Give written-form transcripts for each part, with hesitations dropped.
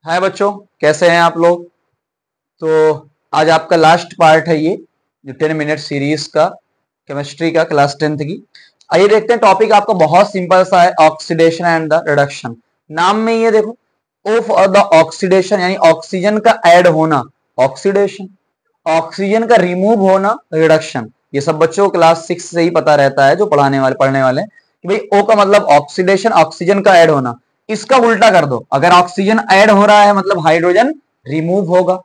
हाय बच्चों, कैसे हैं आप लोग। तो आज आपका लास्ट पार्ट है ये जो 10 मिनट सीरीज का केमिस्ट्री का क्लास 10th की। आइए देखते हैं। टॉपिक आपका बहुत सिंपल सा है, ऑक्सीडेशन एंड द रिडक्शन। नाम में ये देखो, ओ फॉर द ऑक्सीडेशन यानी ऑक्सीजन का ऐड होना ऑक्सीडेशन, ऑक्सीजन का रिमूव होना रिडक्शन। ये सब बच्चों को क्लास 6 से ही पता रहता है जो पढ़ने वाले कि भाई ओ का मतलब ऑक्सीडेशन, ऑक्सीजन का ऐड होना। इसका उल्टा कर दो, अगर ऑक्सीजन ऐड हो रहा है मतलब हाइड्रोजन रिमूव होगा।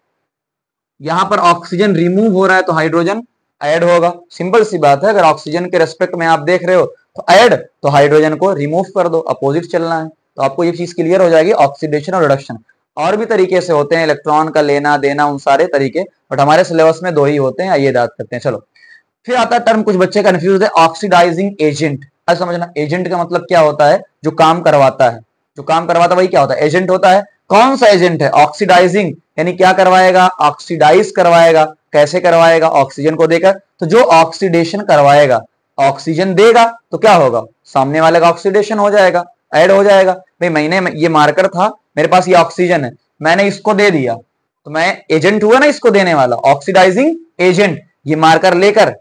यहां पर ऑक्सीजन रिमूव हो रहा है तो हाइड्रोजन ऐड होगा। सिंपल सी बात है। अगर ऑक्सीजन के रेस्पेक्ट में आप देख रहे हो तो ऐड, तो हाइड्रोजन को रिमूव कर दो, अपोजिट चलना है। तो आपको ये चीज क्लियर हो जाएगी, ऑक्सीडेशन और रिडक्शन। और भी तरीके से होते हैं, इलेक्ट्रॉन का लेना देना, उन सारे तरीके, बट हमारे सिलेबस में दो ही होते हैं। आइए बात करते हैं। चलो, फिर आता है टर्म, कुछ बच्चे कंफ्यूज है, ऑक्सीडाइजिंग एजेंट। अब समझना, एजेंट का मतलब क्या होता है, जो काम करवाता है। जो काम करवाता है वही क्या होता है, एजेंट होता है। कौन सा एजेंट है, ऑक्सीडाइजिंग, यानी क्या करवाएगा, ऑक्सीडाइज करवाएगा। कैसे करवाएगा, ऑक्सीजन को देकर। तो जो ऑक्सीडेशन करवाएगा, ऑक्सीजन देगा तो क्या होगा, सामने वाले का ऑक्सीडेशन हो जाएगा, ऐड हो जाएगा। भाई मैंने ये मार्कर था, मेरे पास ये ऑक्सीजन है, मैंने इसको दे दिया तो मैं एजेंट हुआ ना, इसको देने वाला, ऑक्सीडाइजिंग एजेंट। ये मार्कर लेकर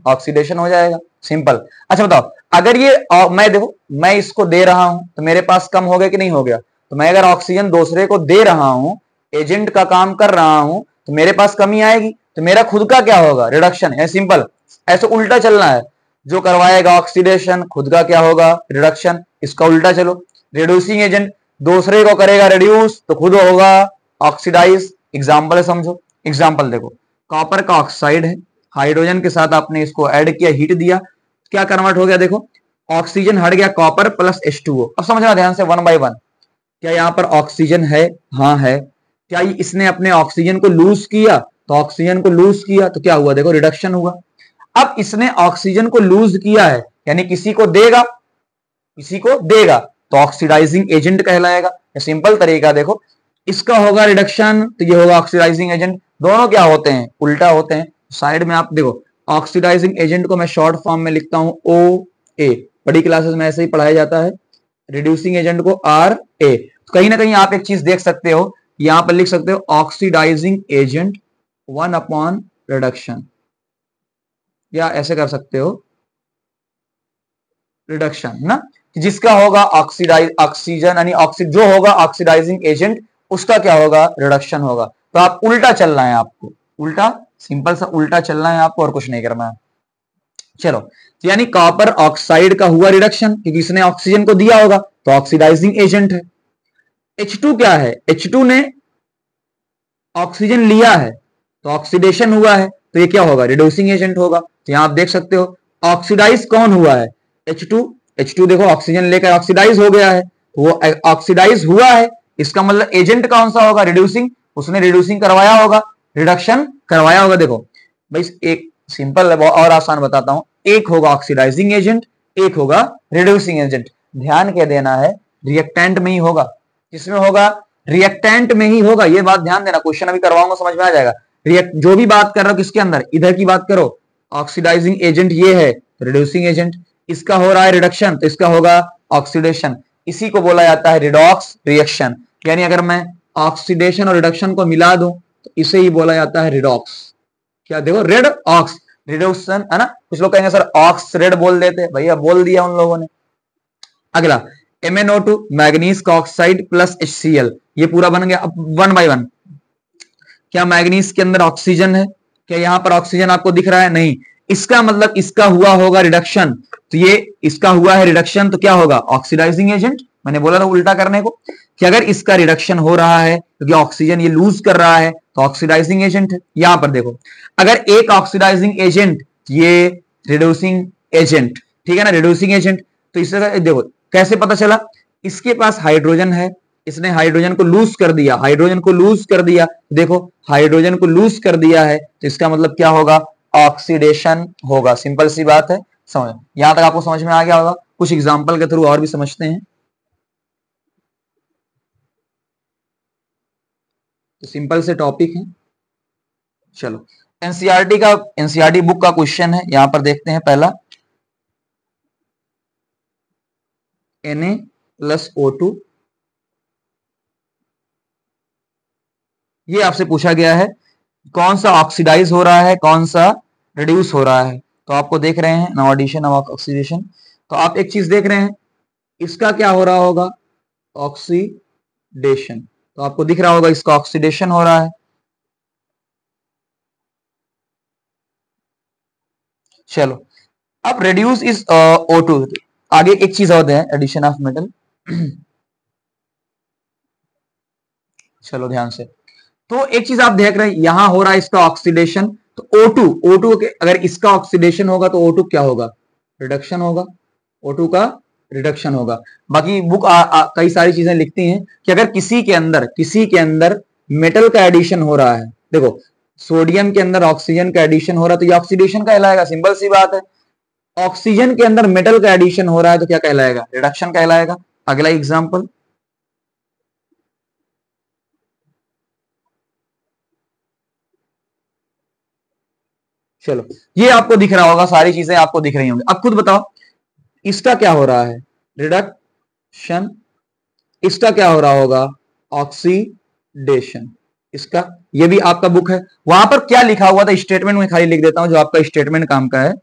ऑक्सीडेशन हो जाएगा, सिंपल। अच्छा बताओ, अगर ये मैं देखो, मैं इसको दे रहा हूं तो मेरे पास कम हो गया कि नहीं हो गया। तो मैं अगर ऑक्सीजन दूसरे को दे रहा हूं, एजेंट का काम कर रहा हूं, तो मेरे पास कमी आएगी। तो मेरा खुद का क्या होगा, रिडक्शन है। सिंपल, ऐसे उल्टा चलना है। जो करवाएगा ऑक्सीडेशन, खुद का क्या होगा, रिडक्शन। इसका उल्टा चलो, रिड्यूसिंग एजेंट दूसरे को करेगा रिड्यूस तो खुद होगा ऑक्सीडाइज। एग्जाम्पल समझो, एग्जाम्पल देखो, कॉपर का ऑक्साइड है, हाइड्रोजन के साथ आपने इसको ऐड किया, हीट दिया, क्या कन्वर्ट हो गया, देखो ऑक्सीजन हट गया, कॉपर प्लस H2O। अब समझना ध्यान से, वन बाय वन। क्या यहाँ पर ऑक्सीजन है, हाँ है। क्या इसने अपने ऑक्सीजन को लूज किया, तो ऑक्सीजन को लूज किया तो क्या हुआ, देखो रिडक्शन हुआ। अब इसने ऑक्सीजन को लूज किया है, यानी किसी को देगा, किसी को देगा तो ऑक्सीडाइजिंग एजेंट कहलाएगा। सिंपल तरीका देखो, इसका होगा रिडक्शन तो ये होगा ऑक्सीडाइजिंग एजेंट। दोनों क्या होते हैं, उल्टा होते हैं। साइड में आप देखो, ऑक्सीडाइजिंग एजेंट को मैं शॉर्ट फॉर्म में लिखता हूं OA, बड़ी क्लासेस में ऐसे ही पढ़ाया जाता है। रिड्यूसिंग एजेंट को RA। तो कहीं ना कहीं आप एक चीज देख सकते हो, यहां पर लिख सकते हो ऑक्सीडाइजिंग एजेंट 1 रिडक्शन, या ऐसे कर सकते हो रिडक्शन ना, जिसका होगा ऑक्सीडाइज ऑक्सीजन यानी जो होगा ऑक्सीडाइजिंग एजेंट, उसका क्या होगा, रिडक्शन होगा। तो आप उल्टा चलना है आपको, उल्टा, सिंपल सा उल्टा चलना है आपको, और कुछ नहीं करना है। चलो, तो यानी कॉपर ऑक्साइड का हुआ रिडक्शन, क्योंकि इसने ऑक्सीजन को दिया होगा तो ऑक्सीडाइजिंग एजेंट है। H2 क्या है, H2 ने ऑक्सीजन लिया है तो ऑक्सीडेशन हुआ है, तो ये क्या होगा, रिड्यूसिंग एजेंट होगा। तो यहां आप देख सकते हो, ऑक्सीडाइज कौन हुआ है, H2। H2 देखो ऑक्सीजन लेकर ऑक्सीडाइज हो गया है, तो वो ऑक्सीडाइज हुआ है, इसका मतलब एजेंट कौन सा होगा, रिड्यूसिंग। उसने रिड्यूसिंग करवाया होगा, रिडक्शन करवाया होगा। देखो भाई, एक सिंपल है और आसान बताता हूं, एक होगा ऑक्सीडाइजिंग एजेंट, एक होगा रिड्यूसिंग एजेंट। ध्यान क्या देना है, रिएक्टेंट में ही होगा। किसमें होगा, रिएक्टेंट में ही होगा। ये बात ध्यान देना, क्वेश्चन अभी करवाऊंगा, समझ में आ जाएगा। जो भी बात कर रहा हो किसके अंदर, इधर की बात करो, ऑक्सीडाइजिंग एजेंट ये है, रिड्यूसिंग एजेंट। इसका हो रहा है रिडक्शन तो इसका होगा ऑक्सीडेशन। इसी को बोला जाता है रिडॉक्स रिएक्शन। यानी अगर मैं ऑक्सीडेशन और रिडक्शन को मिला दूं तो इसे ही बोला जाता है रिडॉक्स। क्या देखो, रेड ऑक्स रिडक्शन है ना। कुछ लोग कहेंगे सर ऑक्स रेड बोल देते, भैया बोल दिया उन लोगों ने। अगला MnO2 मैग्नीज का ऑक्साइड प्लस HCl, ये पूरा बन गया। अब वन बाय वन, क्या मैग्नीज के अंदर ऑक्सीजन है, क्या यहां पर ऑक्सीजन आपको दिख रहा है, नहीं। इसका मतलब इसका हुआ होगा रिडक्शन, तो ये इसका हुआ है रिडक्शन तो क्या होगा, ऑक्सीडाइजिंग एजेंट। मैंने बोला था उल्टा करने को, कि अगर इसका रिडक्शन हो रहा है क्योंकि ऑक्सीजन ये लूज कर रहा है तो ऑक्सीडाइजिंग एजेंट है। यहां पर देखो, अगर एक ऑक्सीडाइजिंग एजेंट, ये रिड्यूसिंग एजेंट, ठीक है ना, रिड्यूसिंग एजेंट। तो इससे देखो कैसे पता चला, इसके पास हाइड्रोजन है, इसने हाइड्रोजन को लूज कर दिया, हाइड्रोजन को लूज कर दिया, देखो हाइड्रोजन को लूज कर दिया है तो इसका मतलब क्या होगा, ऑक्सीडेशन होगा। सिंपल सी बात है, समझ, यहां तक आपको समझ में आ गया होगा। कुछ एग्जांपल के थ्रू और भी समझते हैं। तो सिंपल से टॉपिक है। चलो, एनसीईआरटी बुक का क्वेश्चन है, यहां पर देखते हैं। पहला, Na+O2 ये आपसे पूछा गया है कौन सा ऑक्सीडाइज हो रहा है, कौन सा रिड्यूस हो रहा है। तो आपको देख रहे हैं नाउ एडिशन ऑफ ऑक्सीडेशन। तो आप एक चीज देख रहे हैं, इसका क्या हो रहा होगा, ऑक्सीडेशन। तो आपको दिख रहा होगा इसका ऑक्सीडेशन हो रहा है। चलो अब रेड्यूस इज O2। आगे एक चीज और है, एडिशन ऑफ मेटल। चलो ध्यान से, तो एक चीज आप देख रहे हैं यहां हो रहा है इसका ऑक्सीडेशन। तो O2 के अगर इसका ऑक्सीडेशन होगा तो O2 क्या होगा, रिडक्शन होगा। O2 का रिडक्शन होगा। बाकी बुक कई सारी चीजें लिखती हैं कि अगर किसी के अंदर मेटल का एडिशन हो रहा है, देखो सोडियम के अंदर ऑक्सीजन का एडिशन हो रहा है तो ये ऑक्सीडेशन कहलाएगा, सिंपल सी बात है। ऑक्सीजन के अंदर मेटल का एडिशन हो रहा है तो क्या कहलाएगा, रिडक्शन कहलाएगा। अगला एग्जांपल, चलो ये आपको दिख रहा होगा, सारी चीजें आपको दिख रही होंगी। अब खुद बताओ इसका क्या हो रहा है, रिडक्शन। इसका क्या हो रहा होगा, ऑक्सीडेशन। इसका, ये भी आपका बुक है, वहां पर क्या लिखा हुआ था स्टेटमेंट में खाली लिख देता हूं जो आपका स्टेटमेंट काम का है।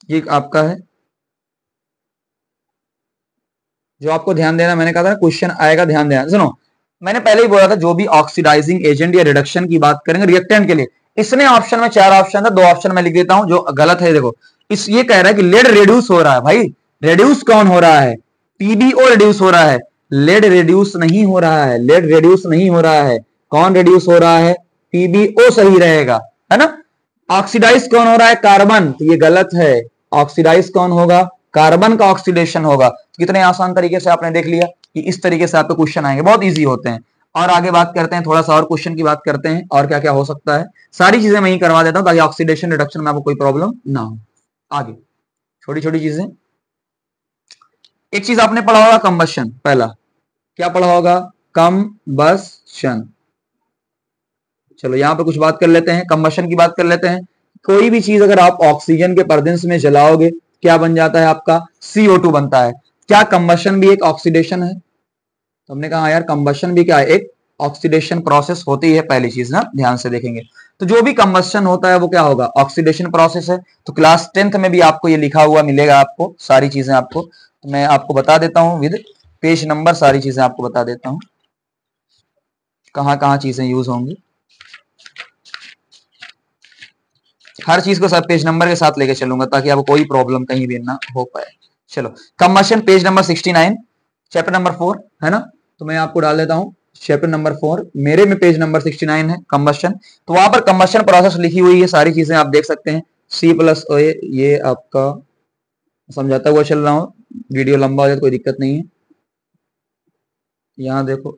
ये आपका है जो आपको ध्यान देना, मैंने कहा था क्वेश्चन आएगा, ध्यान देना। सुनो मैंने पहले ही बोला था जो भी ऑक्सीडाइजिंग एजेंट या रिडक्शन की बात करेंगे रिएक्टेंट के लिए, इसने ऑप्शन में 4 ऑप्शन था, 2 ऑप्शन में लिख देता हूं जो गलत है। देखो इस ये कह रहा है कि लेड रिड्यूस हो रहा है। भाई रिड्यूस कौन हो रहा है, पीबीओ रिड्यूस हो रहा है, लेड रिड्यूस नहीं हो रहा है, लेड रिड्यूस नहीं हो रहा है। कौन रिड्यूस हो रहा है, पीबीओ सही रहेगा, है ना। ऑक्सीडाइज कौन हो रहा है, कार्बन, तो ये गलत है। ऑक्सीडाइज कौन होगा, कार्बन का ऑक्सीडेशन होगा। कितने आसान तरीके से आपने देख लिया कि इस तरीके से आपके क्वेश्चन आएंगे, बहुत इजी होते हैं। और आगे बात करते हैं, थोड़ा सा और क्वेश्चन की बात करते हैं और क्या क्या हो सकता है। सारी चीजें मैं ही करवा देता हूं ताकि ऑक्सीडेशन रिडक्शन में आपको कोई प्रॉब्लम ना हो। आगे छोटी छोटी चीजें, एक चीज आपने पढ़ा होगा कंबशन, पहला क्या पढ़ा होगा, कंबशन। चलो यहां पे कुछ बात कर लेते हैं, कंबशन की बात कर लेते हैं। कोई भी चीज अगर आप ऑक्सीजन के प्रेजेंस में जलाओगे क्या बन जाता है आपका, CO2 बनता है। क्या कंबशन भी एक ऑक्सीडेशन है, तो हमने कहा यार कंबशन भी क्या है, एक ऑक्सीडेशन प्रोसेस होती है। पहली चीज ना ध्यान से देखेंगे तो जो भी कंबशन होता है वो क्या होगा, ऑक्सीडेशन प्रोसेस है। तो क्लास 10th में भी आपको ये लिखा हुआ मिलेगा, आपको सारी चीजें आपको, तो मैं आपको बता देता हूं विद पेज नंबर, सारी चीजें आपको बता देता हूं कहां कहां चीजें यूज होंगी। हर चीज को सब पेज नंबर के साथ लेके चलूंगा ताकि आपको कोई प्रॉब्लम कहीं भी ना हो पाए। चलो combustion page number 69 chapter number 4 है ना, तो मैं आपको डाल देता हूं चैप्टर नंबर 4, मेरे में पेज नंबर 69 है कंबशन। तो वहां पर कंबशन प्रोसेस लिखी हुई है, सारी चीजें आप देख सकते हैं। C+O, ये आपका समझाता हुआ चल रहा हूं, वीडियो लंबा हो जाए तो कोई दिक्कत नहीं है। यहां देखो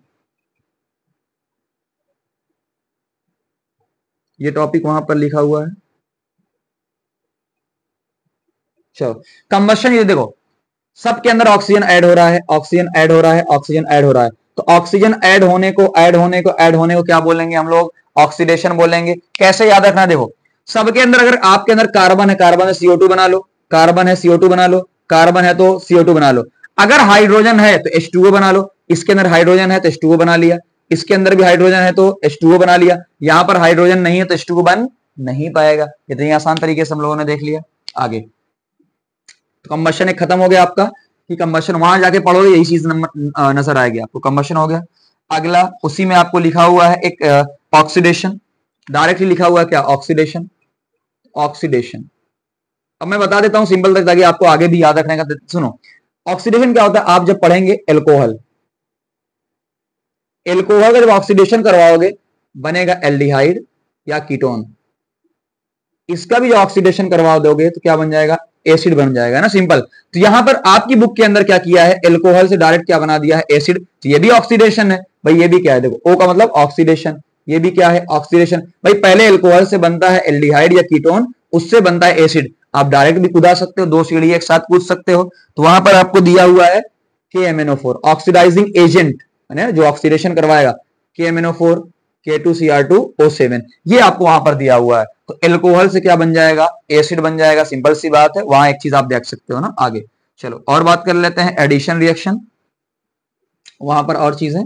ये टॉपिक वहां पर लिखा हुआ है। चलो कंबशन, ये देखो सबके अंदर ऑक्सीजन ऐड हो रहा है, ऑक्सीजन ऐड हो रहा है, ऑक्सीजन ऐड हो रहा है। तो ऑक्सीजन ऐड होने को क्या बोलेंगे हम लोग, ऑक्सीडेशन बोलेंगे। कैसे याद रखना, देखो सबके अंदर, अगर आपके अंदर कार्बन है, कार्बन है CO2 बना लो, कार्बन है CO2 बना लो, कार्बन है तो CO2 बना लो। अगर हाइड्रोजन है तो H2O बना लो, इसके अंदर हाइड्रोजन है तो H2O बना लिया, इसके अंदर भी हाइड्रोजन है तो H2O बना लिया। यहां पर हाइड्रोजन नहीं है तो H2O बन नहीं पाएगा। इतनी आसान तरीके से हम लोगों ने देख लिया। आगे तो कंबशन एक खत्म हो गया आपका, कि कंबशन वहां जाके पढ़ोगे यही चीज नजर आएगी आपको, कंबशन हो गया। अगला उसी में आपको लिखा हुआ है एक ऑक्सीडेशन, डायरेक्टली लिखा हुआ है क्या, ऑक्सीडेशन। ऑक्सीडेशन अब मैं बता देता हूं सिंपल तक ताकि आपको आगे भी याद रखने का। सुनो ऑक्सीडेशन क्या होता है, आप जब पढ़ेंगे एल्कोहल, एल्कोहल का जब ऑक्सीडेशन करवाओगे बनेगा एल्डिहाइड या कीटोन। इसका भी जो ऑक्सीडेशन करवा दोगे तो क्या बन जाएगा, एसिड बन जाएगा ना, सिंपल। तो यहां पर आपकी बुक के अंदर क्या किया है, एल्कोहल से डायरेक्ट क्या बना दिया है, एसिड। तो ये भी ऑक्सीडेशन है भाई, ये भी क्या है, देखो ओ का मतलब ऑक्सीडेशन, ये भी क्या है, ऑक्सीडेशन। भाई पहले एल्कोहल से बनता है एल्डिहाइड या कीटोन, उससे बनता है एसिड। आप डायरेक्ट भी कूदा सकते हो, 2 सीढ़ी एक साथ कूद सकते हो। तो वहां पर आपको दिया हुआ है KMnO4 ऑक्सीडाइजिंग एजेंट, जो ऑक्सीडेशन करवाएगा, KMnO4 K2Cr2O7, ये आपको वहां पर दिया हुआ है। तो एल्कोहल से क्या बन जाएगा, एसिड बन जाएगा, सिंपल सी बात है। वहां एक चीज आप देख सकते हो ना। आगे चलो और बात कर लेते हैं एडिशन रिएक्शन, वहां पर और चीजें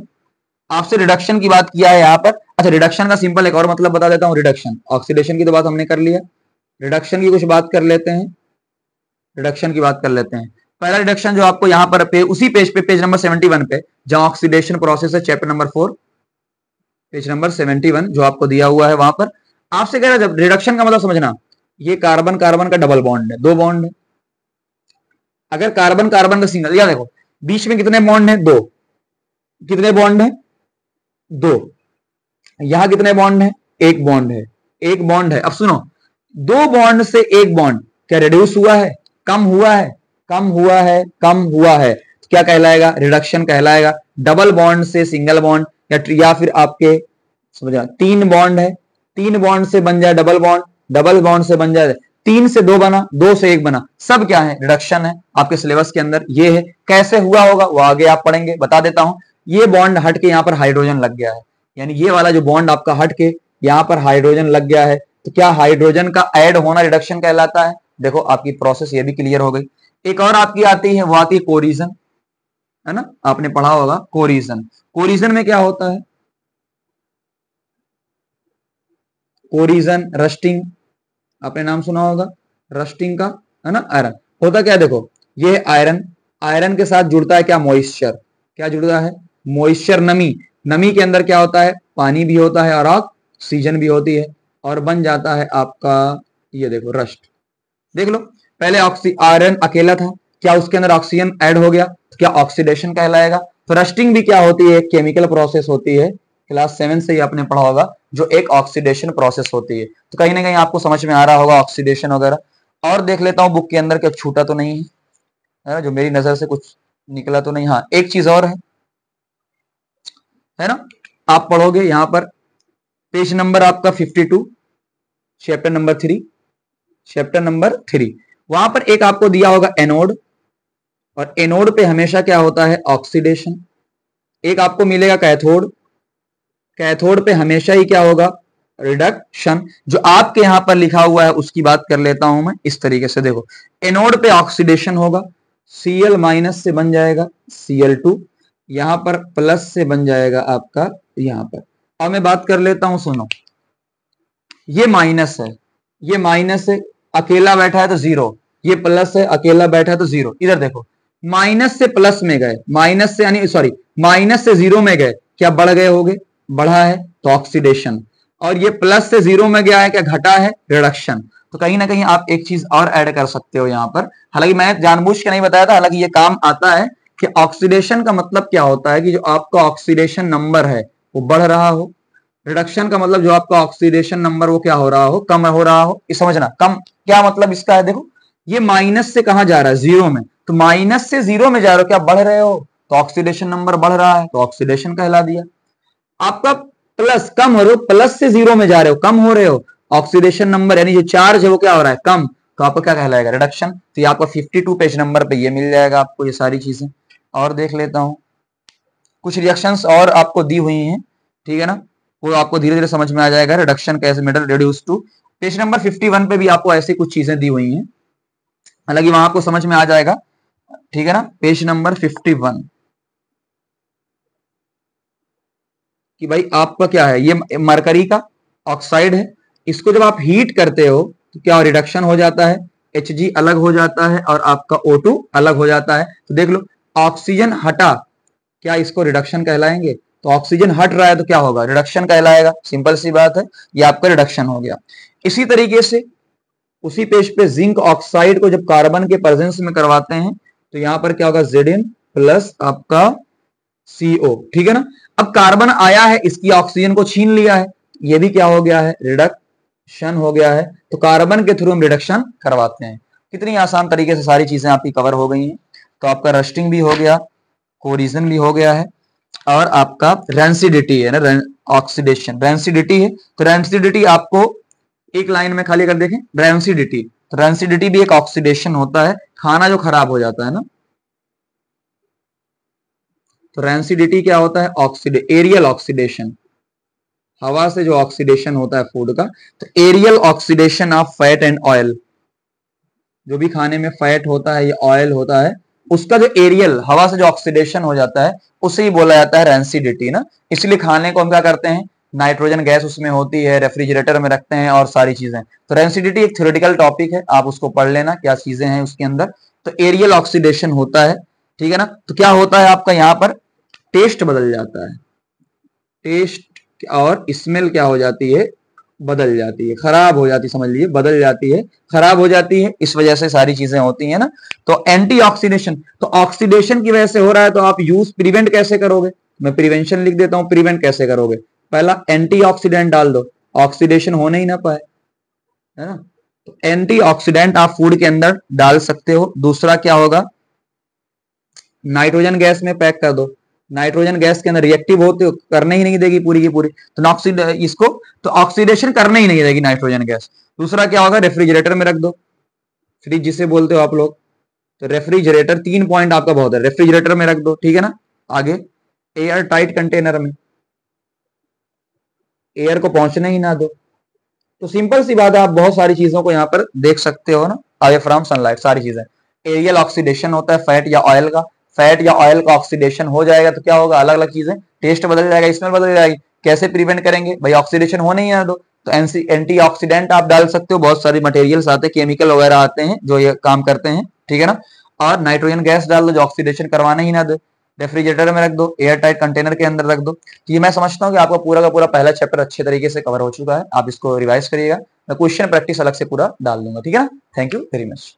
आपसे रिडक्शन की बात किया है यहाँ पर। अच्छा, रिडक्शन का सिंपल एक और मतलब बता देता हूँ। रिडक्शन, ऑक्सीडेशन की तो बात हमने कर लिया, रिडक्शन की कुछ बात कर लेते हैं। रिडक्शन की बात कर लेते हैं। पहला रिडक्शन जो आपको यहाँ पर उसी पेज पे, पेज नंबर 71 पे, जहां ऑक्सीडेशन प्रोसेस है, चैप्टर नंबर 4, पेज नंबर 71 जो आपको दिया हुआ है, वहां पर आपसे कह रहा है रिडक्शन का मतलब समझना, ये कार्बन कार्बन का डबल बॉन्ड है, 2 बॉन्ड है। अगर कार्बन कार्बन का सिंगल, या देखो बीच में कितने बॉन्ड है, 2, कितने बॉन्ड है, 2, यहां कितने बॉन्ड है, 1 बॉन्ड है, 1 बॉन्ड है। अब सुनो, 2 बॉन्ड से 1 बॉन्ड क्या रिड्यूस हुआ है, कम हुआ है, कम हुआ है, कम हुआ है, तो क्या कहलाएगा, रिडक्शन कहलाएगा। डबल बॉन्ड से सिंगल बॉन्ड, या फिर आपके समझा 3 बॉन्ड है, 3 बॉन्ड से बन जाए डबल बॉन्ड, डबल बॉन्ड से बन जाए 3 से 2 बना, 2 से 1 बना, सब क्या है, रिडक्शन है। आपके सिलेबस के अंदर ये है। कैसे हुआ होगा वो आगे आप पढ़ेंगे, बता देता हूं। ये बॉन्ड हट के यहां पर हाइड्रोजन लग गया है, यानी ये वाला जो बॉन्ड आपका हट के यहां पर हाइड्रोजन लग गया है, तो क्या हाइड्रोजन का ऐड होना रिडक्शन कहलाता है। देखो आपकी प्रोसेस ये भी क्लियर हो गई। एक और आपकी आती है, वो आती है कोरिजन, है ना, आपने पढ़ा होगा कोरिजन। कोरिजन में क्या होता है, कोरिजन, रस्टिंग, आपने नाम सुना होगा रस्टिंग का, है ना। आयरन होता क्या, देखो ये आयरन, आयरन के साथ जुड़ता है क्या, मॉइस्चर, क्या जुड़ता है, मॉइस्चर, नमी, नमी के अंदर क्या होता है, पानी भी होता है और ऑक्सीजन भी होती है, और बन जाता है आपका ये देखो रस्ट। देख लो, पहले आयरन अकेला था, क्या उसके अंदर ऑक्सीजन ऐड हो गया, तो क्या ऑक्सीडेशन कहलाएगा। तो रस्टिंग भी क्या होती है, केमिकल प्रोसेस होती है, क्लास 7 से ही आपने पढ़ा होगा, जो एक ऑक्सीडेशन प्रोसेस होती है। तो कहीं ना कहीं आपको समझ में आ रहा होगा ऑक्सीडेशन वगैरह। और देख लेता हूं बुक के अंदर क्या छूटा तो नहीं है, जो मेरी नजर से कुछ निकला तो नहीं। हाँ, एक चीज और है ना, आप पढ़ोगे यहां पर पेज नंबर आपका 52, चैप्टर नंबर 3, चैप्टर नंबर 3, वहां पर एक आपको दिया होगा एनोड, और एनोड पे हमेशा क्या होता है, ऑक्सीडेशन। एक आपको मिलेगा कैथोड, कैथोड पे हमेशा ही क्या होगा, रिडक्शन। जो आपके यहां पर लिखा हुआ है उसकी बात कर लेता हूं मैं इस तरीके से। देखो एनोड पे ऑक्सीडेशन होगा, Cl माइनस से बन जाएगा Cl2, यहां पर प्लस से बन जाएगा आपका यहां पर। अब मैं बात कर लेता हूं, सुनो, ये माइनस है, ये माइनस है, अकेला बैठा है तो 0, ये प्लस है, अकेला बैठा है तो 0। इधर देखो, माइनस से प्लस में गए, माइनस से यानी सॉरी माइनस से 0 में गए, क्या बढ़ गए होगे, बढ़ा है तो ऑक्सीडेशन। और ये प्लस से 0 में गया है, क्या घटा है, रिडक्शन। तो कहीं ना कहीं आप एक चीज और ऐड कर सकते हो यहां पर, हालांकि मैं जानबूझ के नहीं बताया था, हालांकि ये काम आता है कि ऑक्सीडेशन का मतलब क्या होता है कि जो आपका ऑक्सीडेशन नंबर है वो बढ़ रहा हो। रिडक्शन का मतलब जो आपका ऑक्सीडेशन नंबर वो क्या हो रहा हो, कम हो रहा हो। ये समझना, कम क्या मतलब इसका है, देखो ये माइनस से कहां जा रहा है, 0 में, तो माइनस से 0 में जा रहे हो, क्या बढ़ रहे हो, तो ऑक्सीडेशन नंबर बढ़ रहा है, तो ऑक्सीडेशन कहला दिया। आपका प्लस, कम हो रहे हो, प्लस से 0 में जा रहे हो, कम हो रहे हो, ऑक्सीडेशन नंबर यानी जो चार्ज है वो क्या हो रहा है, कम, तो आपको क्या कहलाएगा, रिडक्शन। तो ये आपको 52 पेज नंबर पे ये मिल जाएगा आपको, ये सारी चीजें। और देख लेता हूं, कुछ रिएक्शंस और आपको दी हुई हैं, ठीक है ना, वो आपको धीरे धीरे समझ में आ जाएगा, रिडक्शन कैसे metal reduce to. Page number 51 पे भी आपको ऐसी कुछ चीजें दी हुई हैं, हालांकि वहां आपको समझ में आ जाएगा, ठीक है ना। पेज नंबर 51 कि भाई आपका क्या है, ये मरकरी का ऑक्साइड है, इसको जब आप हीट करते हो तो क्या रिडक्शन हो जाता है, Hg अलग हो जाता है और आपका O2 अलग हो जाता है। तो देख लो, ऑक्सीजन हटा, क्या इसको रिडक्शन कहलाएंगे, तो ऑक्सीजन हट रहा है तो क्या होगा, रिडक्शन कहलाएगा, सिंपल सी बात है, ये आपका रिडक्शन हो गया। इसी तरीके से उसी पेज पे जिंक ऑक्साइड को जब कार्बन के प्रेजेंस में करवाते हैं तो यहां पर क्या होगा, Zn प्लस आपका CO, ठीक है ना। अब कार्बन आया है, इसकी ऑक्सीजन को छीन लिया है, ये भी क्या हो गया है, रिडक्शन हो गया है। तो कार्बन के थ्रू हम रिडक्शन करवाते हैं। कितनी आसान तरीके से सारी चीजें आपकी कवर हो गई हैं। तो आपका रस्टिंग भी हो गया, कोरिजन भी हो गया है, और आपका रेंसिडिटी है ना, ऑक्सीडेशन रेंसिडिटी है। तो रेंसिडिटी आपको एक लाइन में खाली कर देखें, रेंसिडिटी, तो रेंसिडिटी भी एक ऑक्सीडेशन होता है, खाना जो खराब हो जाता है ना। तो रेंसिडिटी क्या होता है, एरियल ऑक्सीडेशन, हवा से जो ऑक्सीडेशन होता है फूड का, तो aerial oxidation of fat and oil, जो भी खाने में फैट होता है या ऑयल होता है उसका जो एरियल हवा से जो ऑक्सीडेशन हो जाता है उसे ही बोला जाता है रेंसिडिटी ना। इसलिए खाने को हम क्या करते हैं, नाइट्रोजन गैस उसमें होती है, रेफ्रिजरेटर में रखते हैं और सारी चीजें। तो रेंसिडिटी एक थ्योरेटिकल टॉपिक है, आप उसको पढ़ लेना क्या चीजें हैं उसके अंदर। तो एरियल ऑक्सीडेशन होता है, ठीक है ना। तो क्या होता है आपका यहाँ पर, टेस्ट बदल जाता है, टेस्ट और स्मेल क्या हो जाती है, बदल जाती है, खराब हो जाती, समझ लीजिए बदल जाती है, खराब हो जाती है, इस वजह से सारी चीजें होती है ना। तो एंटी ऑक्सीडेशन, तो ऑक्सीडेशन की वजह से हो रहा है, तो आप यूज प्रिवेंट कैसे करोगे, मैं प्रिवेंशन लिख देता हूं, प्रिवेंट कैसे करोगे, पहला एंटी ऑक्सीडेंट डाल दो, ऑक्सीडेशन होने ही ना पाए, है ना। तो एंटी ऑक्सीडेंट आप फूड के अंदर डाल सकते हो। दूसरा क्या होगा, नाइट्रोजन गैस में पैक कर दो, नाइट्रोजन गैस के अंदर रिएक्टिव होते करने ही नहीं देगी पूरी की पूरी, तो इसको तो ऑक्सीडेशन करने ही नहीं देगी नाइट्रोजन गैस। दूसरा क्या होगा, रेफ्रिजरेटर में रख दो, फ्रिज जिसे बोलते हो आप लोग, तो रेफ्रिजरेटर, 3 पॉइंट आपका बहुत है, रेफ्रिजरेटर में रख दो, ठीक है ना। आगे एयर टाइट कंटेनर में, एयर को पहुंचने ही ना दो। तो सिंपल सी बात है, आप बहुत सारी चीजों को यहाँ पर देख सकते हो ना, अवे फ्रॉम सनलाइट सारी चीजें। एरियल ऑक्सीडेशन होता है फैट या ऑयल का, फैट या ऑयल का ऑक्सीडेशन हो जाएगा तो क्या होगा, अलग अलग चीजें, टेस्ट बदल जाएगा, स्मेल बदल जाएगी। कैसे प्रिवेंट करेंगे भाई, ऑक्सीडेशन होने ही ना दो, तो एंटी ऑक्सीडेंट आप डाल सकते हो, बहुत सारी मटेरियल्स आते हैं, केमिकल वगैरह आते हैं जो ये काम करते हैं, ठीक है ना। और नाइट्रोजन गैस डाल दो जो ऑक्सीडेशन करवाना ही ना दे, रेफ्रिजरेटर में रख दो, एयर टाइट कंटेनर के अंदर रख दो। तो ये मैं समझता हूँ कि आपका पूरा का पूरा पहला चैप्टर अच्छे तरीके से कवर हो चुका है, आप इसको रिवाइज करिएगा, मैं क्वेश्चन प्रैक्टिस अलग से पूरा डाल दूंगा, ठीक है ना। Thank you very much.